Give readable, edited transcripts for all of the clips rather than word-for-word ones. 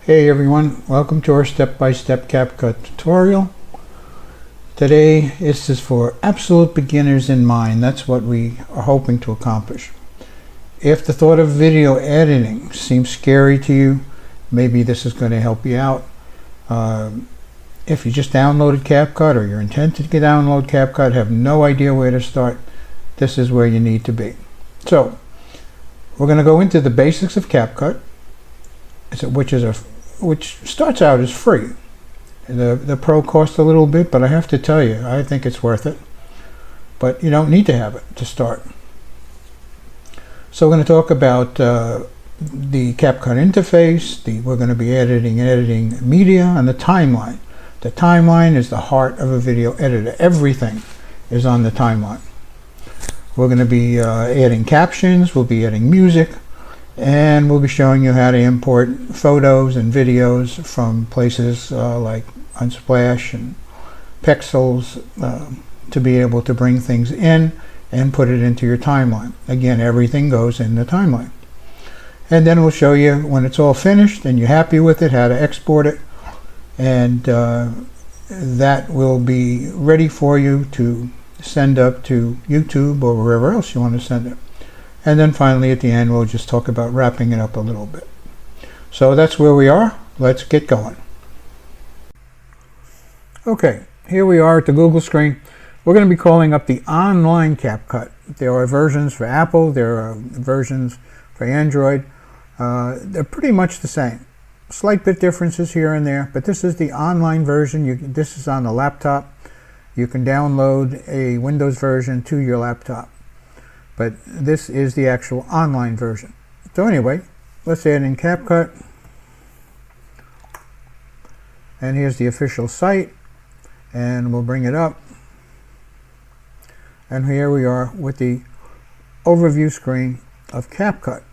Hey everyone, welcome to our step-by-step Capcut tutorial. Today this is for absolute beginners in mind. That's what we are hoping to accomplish. If the thought of video editing seems scary to you, maybe this is going to help you out. If you just downloaded Capcut or you're intending to download Capcut, have no idea where to start, this is where you need to be. So we're going to go into the basics of Capcut, which starts out as free. The Pro costs a little bit, but I have to tell you, I think it's worth it. But you don't need to have it to start. So we're going to talk about the Capcut interface. We're going to be editing media, and the timeline. The timeline is the heart of a video editor. Everything is on the timeline. We're going to be adding captions. We'll be adding music. And we'll be showing you how to import photos and videos from places like Unsplash and Pixels to be able to bring things in and put it into your timeline. Again, everything goes in the timeline. And then we'll show you when it's all finished and you're happy with it, how to export it. And that will be ready for you to send up to YouTube or wherever else you want to send it. And then finally at the end we'll just talk about wrapping it up a little bit. So that's where we are. Let's get going. Okay, here we are at the Google screen. We're going to be calling up the online Capcut. There are versions for Apple, there are versions for Android. They're pretty much the same. Slight bit differences here and there, but this is the online version. This is on the laptop. You can download a Windows version to your laptop. But this is the actual online version. So anyway, let's add in Capcut. And here's the official site. And we'll bring it up. And here we are with the overview screen of Capcut.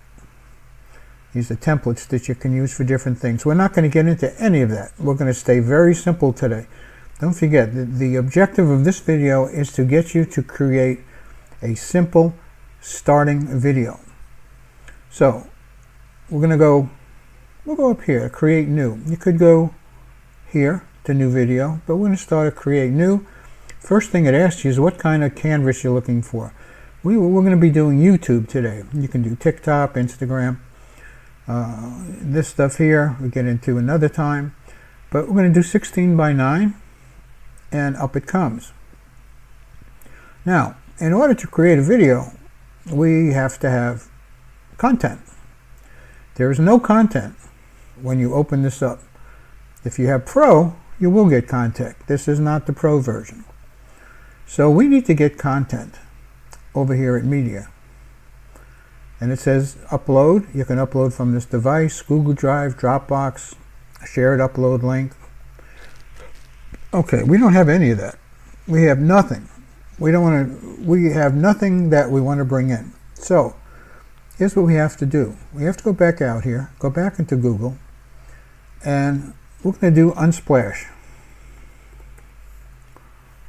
These are templates that you can use for different things. We're not going to get into any of that. We're going to stay very simple today. Don't forget, the objective of this video is to get you to create a simple starting video. So we'll go up here, create new. You could go here to new video, but we're going to start at create new. First thing it asks you is what kind of canvas you're looking for. We're going to be doing YouTube today. You can do TikTok, Instagram. This stuff here we get into another time, but we're going to do 16 by 9 and up it comes. Now in order to create a video, we have to have content. There is no content when you open this up. If you have Pro, you will get content. This is not the Pro version. So we need to get content over here at Media. And it says upload. You can upload from this device, Google Drive, Dropbox, shared upload link. Okay, we don't have any of that. We have nothing. We have nothing that we want to bring in. So here's what we have to do. We have to go back out here, go back into Google, and we're going to do Unsplash.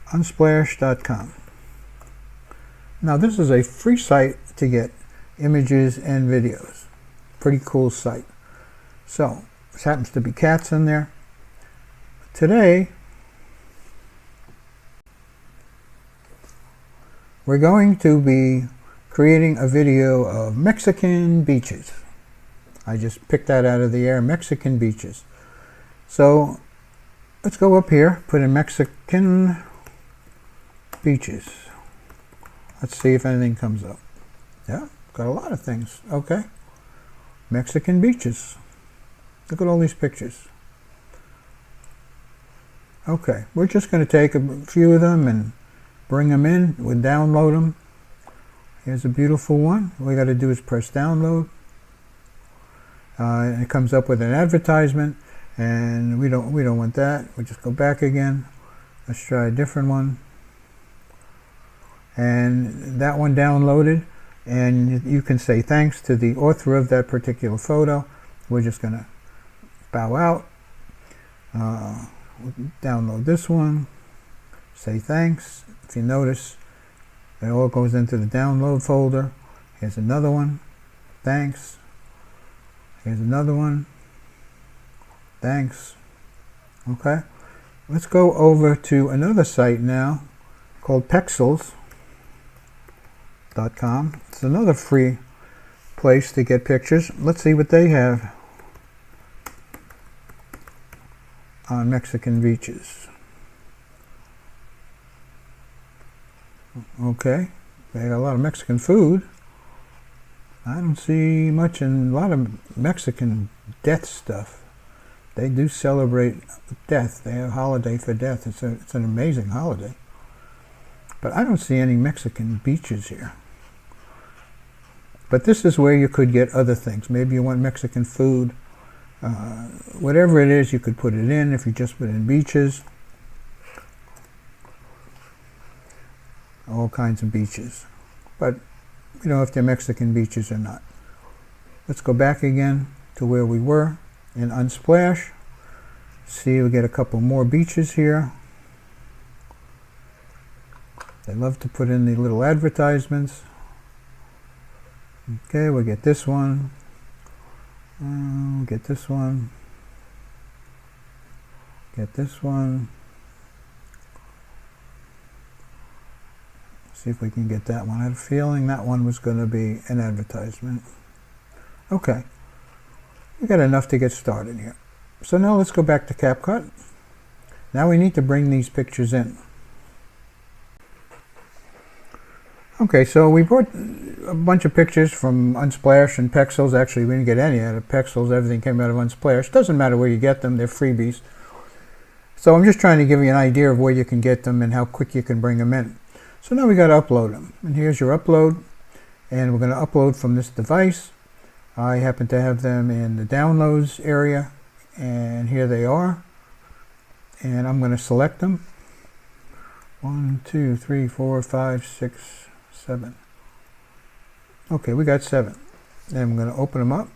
Unsplash.com. Now this is a free site to get images and videos. Pretty cool site. So this happens to be cats in there. Today we're going to be creating a video of Mexican beaches. I just picked that out of the air, Mexican beaches. So let's go up here, put in Mexican beaches. Let's see if anything comes up. Yeah, got a lot of things. Okay. Mexican beaches. Look at all these pictures. Okay, we're just going to take a few of them and bring them in. We'll download them. Here's a beautiful one. All we got to do is press download. And it comes up with an advertisement, and we don't want that. We'll just go back again. Let's try a different one. And that one downloaded, and you can say thanks to the author of that particular photo. We're just going to bow out. We'll download this one. Say thanks. If you notice, it all goes into the download folder. Here's another one. Thanks. Here's another one. Thanks. Okay. Let's go over to another site now called Pexels.com. It's another free place to get pictures. Let's see what they have on Mexican beaches. Okay, they got a lot of Mexican food. I don't see much in a lot of Mexican death stuff. They do celebrate death. They have a holiday for death. It's an amazing holiday. But I don't see any Mexican beaches here. But this is where you could get other things. Maybe you want Mexican food. Whatever it is, you could put it in if you just put in beaches. All kinds of beaches. But we don't know if they're Mexican beaches or not. Let's go back again to where we were in Unsplash. See, we get a couple more beaches here. They love to put in the little advertisements. Okay, we'll get this one. Get this one. Get this one. See if we can get that one. I had a feeling that one was going to be an advertisement. Okay. We got enough to get started here. So now let's go back to Capcut. Now we need to bring these pictures in. Okay, so we brought a bunch of pictures from Unsplash and Pexels. Actually, we didn't get any out of Pexels. Everything came out of Unsplash. Doesn't matter where you get them. They're freebies. So I'm just trying to give you an idea of where you can get them and how quick you can bring them in. So now we got to upload them. And here's your upload. And we're going to upload from this device. I happen to have them in the downloads area. And here they are. And I'm going to select them. 1, 2, 3, 4, 5, 6, 7. Okay, we got 7. And I'm going to open them up.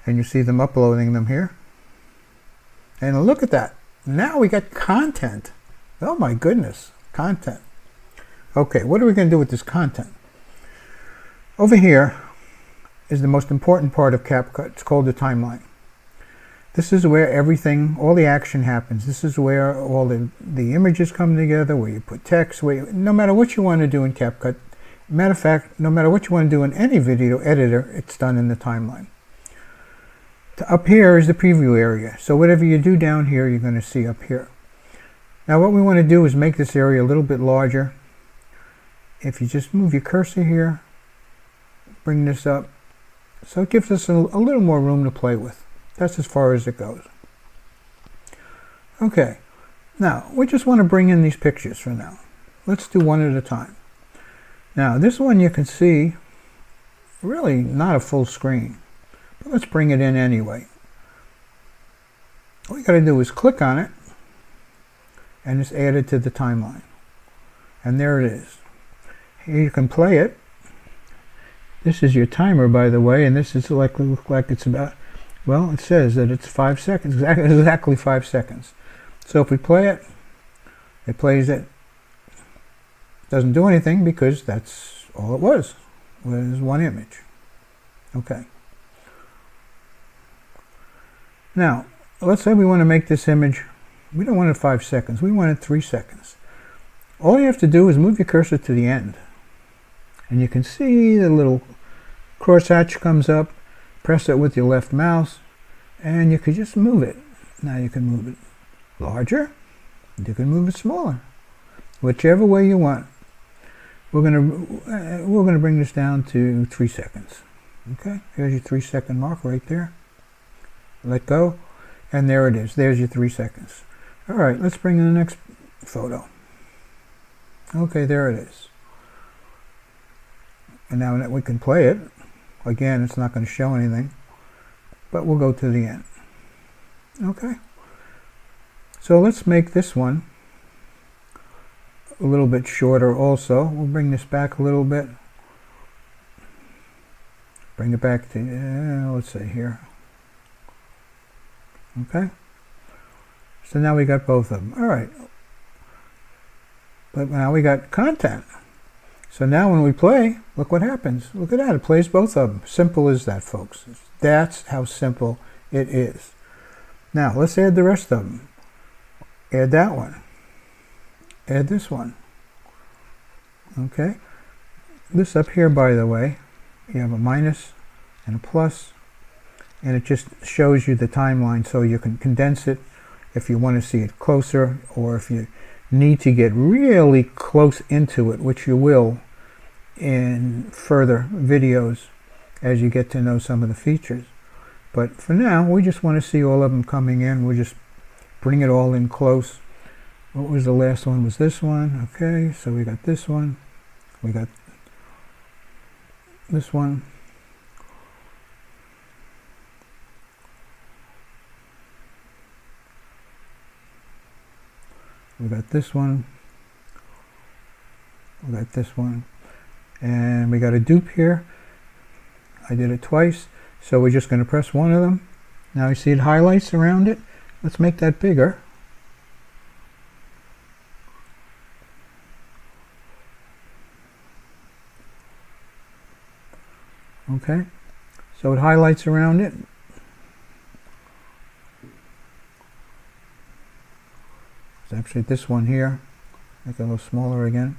And you see them uploading them here. And look at that. Now we got content. Oh my goodness. Content. Okay, what are we going to do with this content? Over here is the most important part of Capcut. It's called the timeline. This is where everything, all the action happens. This is where all the images come together, where you put text, no matter what you want to do in Capcut. Matter of fact, no matter what you want to do in any video editor, it's done in the timeline. Up here is the preview area. So whatever you do down here, you're going to see up here. Now what we want to do is make this area a little bit larger. If you just move your cursor here, bring this up. So it gives us a little more room to play with. That's as far as it goes. Okay, now we just want to bring in these pictures for now. Let's do one at a time. Now this one you can see, really not a full screen, but let's bring it in anyway. All you got to do is click on it and it's added to the timeline. And there it is. Here you can play it. This is your timer, by the way, and this is look like it's about, well, it says that it's 5 seconds, exactly 5 seconds. So if we play it, it plays it. Doesn't do anything because that's all it was one image. Okay. Now, let's say we want to make this image, we don't want it 5 seconds, we want it 3 seconds. All you have to do is move your cursor to the end. And you can see the little crosshatch comes up, press it with your left mouse, and you can just move it. Now you can move it larger, you can move it smaller, whichever way you want. We're gonna bring this down to 3 seconds. Okay, here's your 3 second mark right there. Let go, and there it is. There's your 3 seconds. All right, let's bring in the next photo. Okay, there it is. And now that we can play it, again, it's not going to show anything, but we'll go to the end. Okay. So let's make this one a little bit shorter also. We'll bring this back a little bit. Bring it back to, let's see here. Okay. So now we got both of them. All right. But now we got content. So now when we play, look what happens. Look at that, it plays both of them. Simple as that, folks. That's how simple It is. Now let's add the rest of them. Add that one. Add this one. Okay. This up here, by the way, you have a minus and a plus, and it just shows you the timeline so you can condense it if you want to see it closer, or if you need to get really close into it, which you will in further videos as you get to know some of the features. But for now, we just want to see all of them coming in. We'll just bring it all in close. What was the last one? Was this one? Okay, so we got this one. We got this one. We got this one. We got this one. And we got a dupe here. I did it twice. So we're just going to press one of them. Now you see it highlights around it. Let's make that bigger. Okay, so it highlights around it. It's actually this one here. Make it a little smaller again.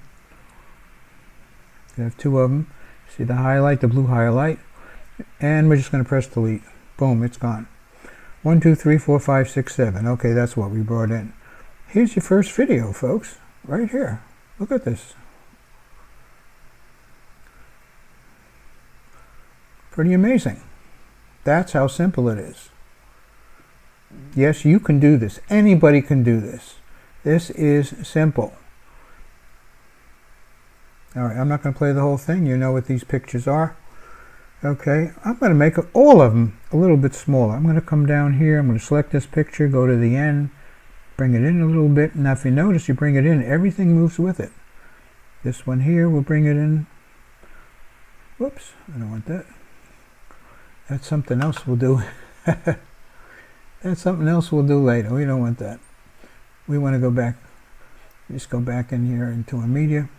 You have two of them. See the highlight, the blue highlight. And we're just going to press delete. Boom, it's gone. 1, 2, 3, 4, 5, 6, 7. Okay, that's what we brought in. Here's your first video, folks. Right here. Look at this. Pretty amazing. That's how simple it is. Yes, you can do this. Anybody can do this. This is simple. All right, I'm not going to play the whole thing. You know what these pictures are. Okay, I'm going to make all of them a little bit smaller. I'm going to come down here. I'm going to select this picture, go to the end, bring it in a little bit. Now, if you notice, you bring it in, everything moves with it. This one here, we'll bring it in. Whoops, I don't want that. That's something else we'll do. That's something else we'll do later. We don't want that. We want to go back. Just go back in here into a media.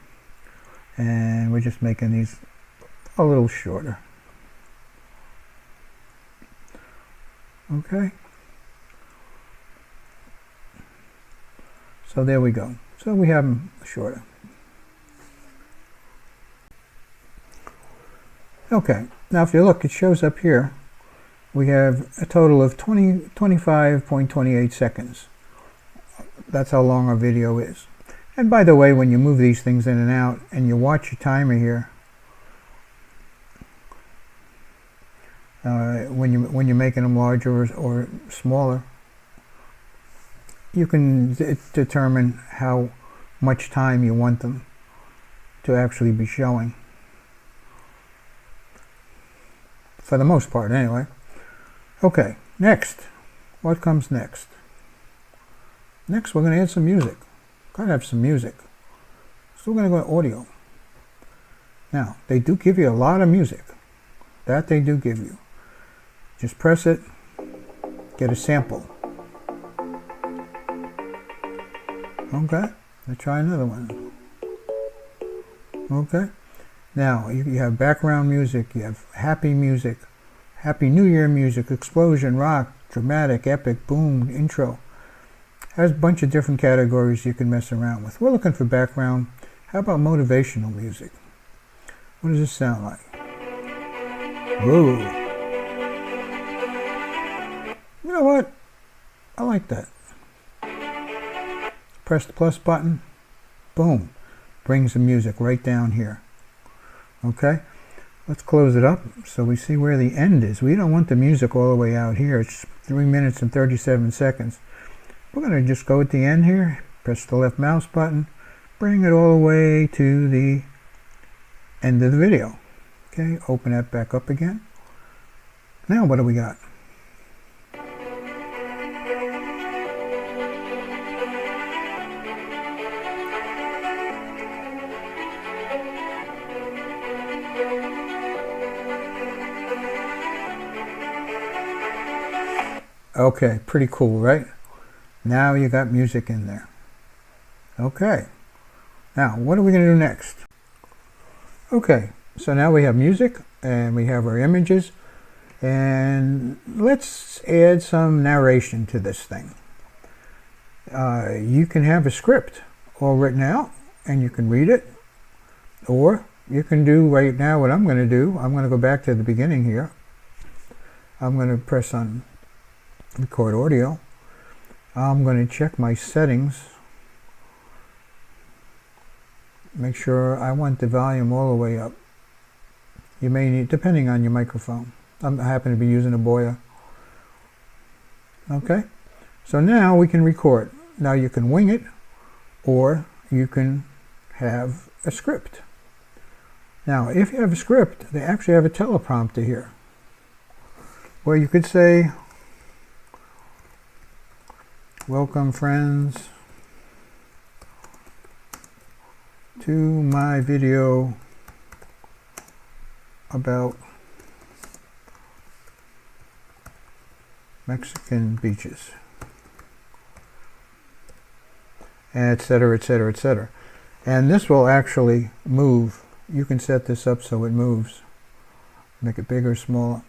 And we're just making these a little shorter. Okay. So there we go. So we have them shorter. Okay. Now if you look, it shows up here. We have a total of 25.28 seconds. That's how long our video is. And by the way, when you move these things in and out and you watch your timer here, when you're making them larger or smaller, you can determine how much time you want them to actually be showing. For the most part, anyway. Okay, next. What comes next? Next, we're going to add some music. Gotta have some music. So we're going to go to audio. Now, they do give you a lot of music. That they do give you. Just press it, get a sample. Okay, let's try another one. Okay, now you have background music, you have happy music, Happy New Year music, explosion, rock, dramatic, epic, boom, intro. Has a bunch of different categories you can mess around with. We're looking for background. How about motivational music? What does this sound like? Whoa. You know what? I like that. Press the plus button. Boom. Brings the music right down here. Okay. Let's close it up so we see where the end is. We don't want the music all the way out here. It's 3 minutes and 37 seconds. We're going to just go at the end here. Press the left mouse button. Bring it all the way to the end of the video. Okay. Open that back up again. Now what do we got? Okay, pretty cool, right? Now you got music in there. Okay. Now, what are we going to do next? Okay, so now we have music and we have our images. And let's add some narration to this thing. You can have a script all written out and you can read it, or you can do right now what I'm going to do. I'm going to go back to the beginning here. I'm going to press on record audio. I'm going to check my settings. Make sure I want the volume all the way up. You may need, depending on your microphone. I happen to be using a Boya. Okay, so now we can record. Now you can wing it, or you can have a script. Now, if you have a script, they actually have a teleprompter here, where you could say, "Welcome, friends, to my video about Mexican beaches," etc., etc., etc. And this will actually move. You can set this up so it moves. Make it bigger, smaller,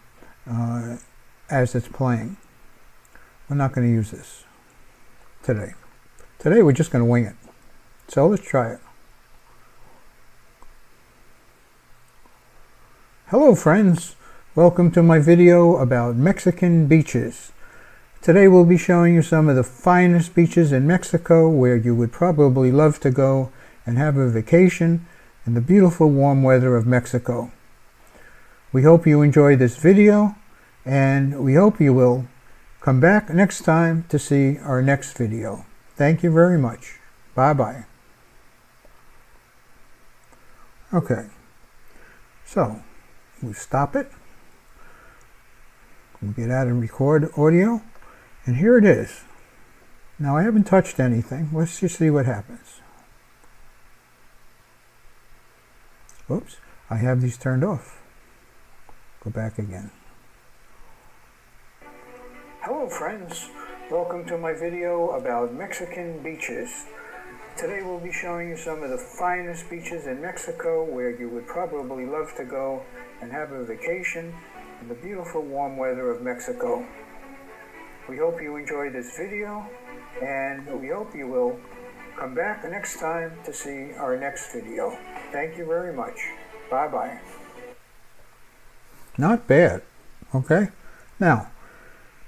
as it's playing. We're not going to use this today. Today we're just going to wing it. So let's try it. Hello friends, welcome to my video about Mexican beaches. Today we'll be showing you some of the finest beaches in Mexico where you would probably love to go and have a vacation in the beautiful warm weather of Mexico. We hope you enjoyed this video, and we hope you will come back next time to see our next video. Thank you very much. Bye-bye. Okay, so we stop it. We get out and record audio, and here it is. Now I haven't touched anything. Let's just see what happens. Oops, I have these turned off. Go back again. Hello friends, welcome to my video about Mexican beaches. Today we'll be showing you some of the finest beaches in Mexico where you would probably love to go and have a vacation in the beautiful warm weather of Mexico. We hope you enjoyed this video, and we hope you will come back next time to see our next video. Thank you very much. Bye-bye. Not bad, okay? Now,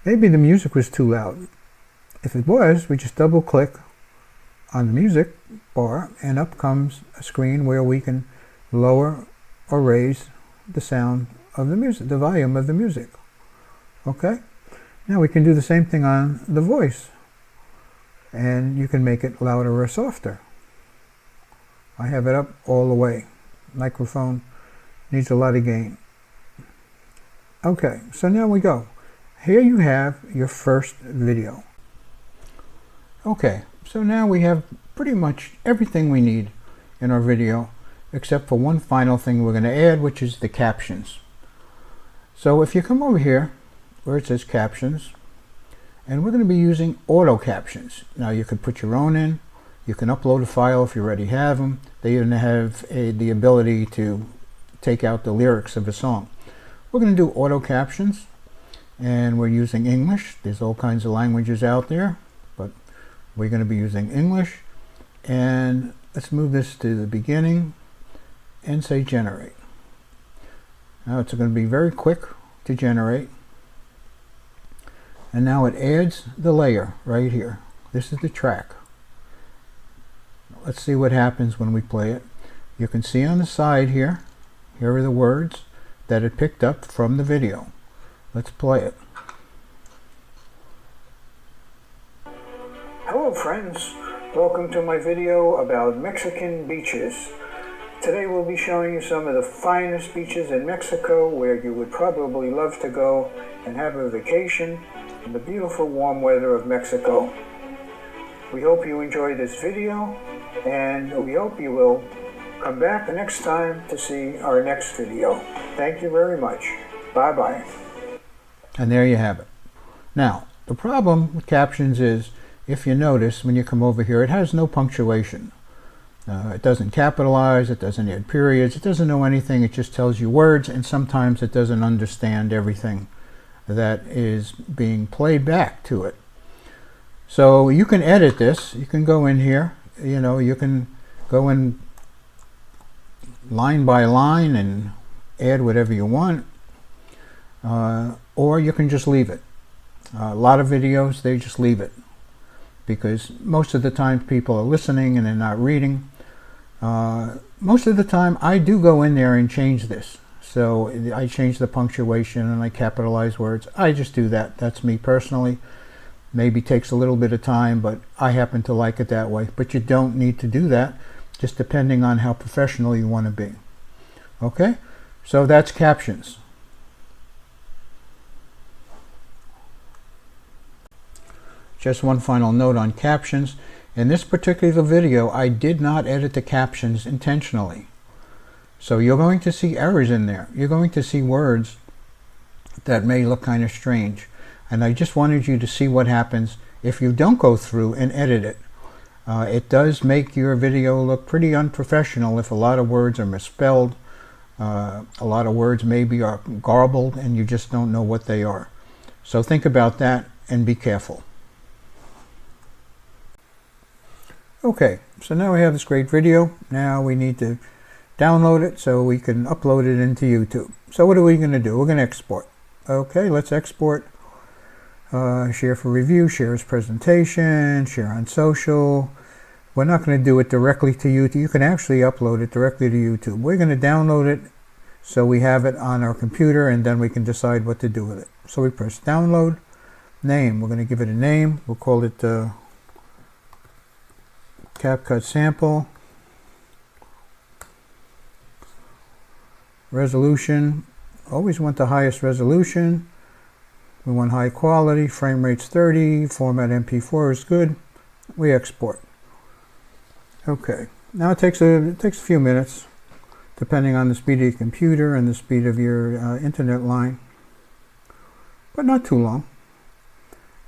maybe the music was too loud. If it was, we just double click on the music bar and up comes a screen where we can lower or raise the sound of the music, the volume of the music. Okay? Now we can do the same thing on the voice, and you can make it louder or softer. I have it up all the way. Microphone needs a lot of gain. Okay, so now we go. Here you have your first video. Okay, so now we have pretty much everything we need in our video, except for one final thing we're going to add, which is the captions. So if you come over here where it says captions, and we're going to be using auto captions. Now you can put your own in. You can upload a file if you already have them. They even have the ability to take out the lyrics of a song. We're going to do auto captions, and we're using English. There's all kinds of languages out there, but we're going to be using English. And let's move this to the beginning and say generate. Now it's going to be very quick to generate. And now it adds the layer right here. This is the track. Let's see what happens when we play it. You can see on the side here, here are the words that it picked up from the video. Let's play it. Hello friends, welcome to my video about Mexican beaches. Today we'll be showing you some of the finest beaches in Mexico where you would probably love to go and have a vacation in the beautiful warm weather of Mexico. We hope you enjoyed this video, and we hope you will come back next time to see our next video. Thank you very much. Bye-bye. And there you have it. Now, the problem with captions is, if you notice, when you come over here, it has no punctuation. It doesn't capitalize, it doesn't add periods, it doesn't know anything, it just tells you words, and sometimes it doesn't understand everything that is being played back to it. So you can edit this. You can go in here, you can go in line by line and add whatever you want, or you can just leave it. A lot of videos, they just leave it because most of the time people are listening and they're not reading. Most of the time I do go in there and change this. So I change the punctuation and I capitalize words. I just do that. That's me personally. Maybe takes a little bit of time, but I happen to like it that way. But you don't need to do that, just depending on how professional you want to be. Okay, so that's Captions. Just one final note on Captions. In this particular video, I did not edit the captions intentionally. So you're going to see errors in there. You're going to see words that may look kind of strange. And I just wanted you to see what happens if you don't go through and edit it. It does make your video look pretty unprofessional if a lot of words are misspelled. A lot of words maybe are garbled and you just don't know what they are. So think about that and be careful. Okay, so now we have this great video. Now we need to download it so we can upload it into YouTube. So what are we going to do? We're going to export. Okay, let's export. Share for review, share as presentation, share on social. We're not going to do it directly to YouTube. You can actually upload it directly to YouTube. We're going to download it so we have it on our computer and then we can decide what to do with it. So we press download. Name, we're going to give it a name. We'll call it Capcut sample. Resolution, always want the highest resolution. We want high quality, frame rate's 30, format MP4 is good. We export. Okay, now it takes a few minutes, depending on the speed of your computer and the speed of your internet line, but not too long.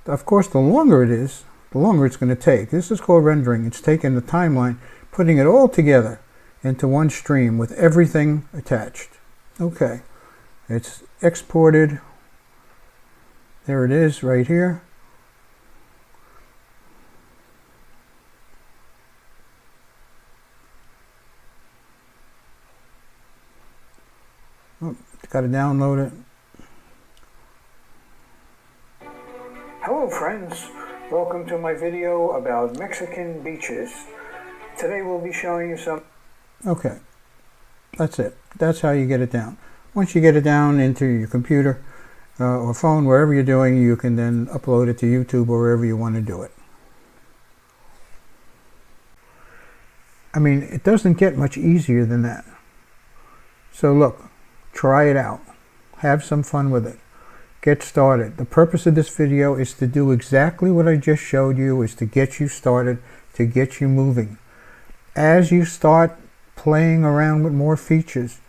Of course, the longer it is, the longer it's going to take. This is called rendering. It's taking the timeline, putting it all together into one stream with everything attached. Okay, it's exported. There it is right here. Oh, got to download it. Hello friends, welcome to my video about Mexican beaches. Today we'll be showing you some... Okay, that's it. That's how you get it down. Once you get it down into your computer or phone, wherever you're doing, you can then upload it to YouTube or wherever you want to do it. I mean, it doesn't get much easier than that. So look, try it out. Have some fun with it. Get started. The purpose of this video is to do exactly what I just showed you, is to get you started, to get you moving. As you start playing around with more features,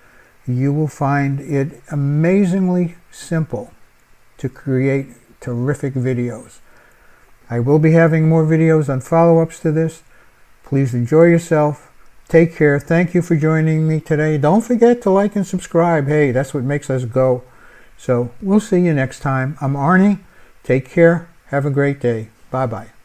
you will find it amazingly simple to create terrific videos. I will be having more videos on follow-ups to this. Please enjoy yourself. Take care. Thank you for joining me today. Don't forget to like and subscribe. Hey, that's what makes us go. So we'll see you next time. I'm Arnie. Take care. Have a great day. Bye-bye.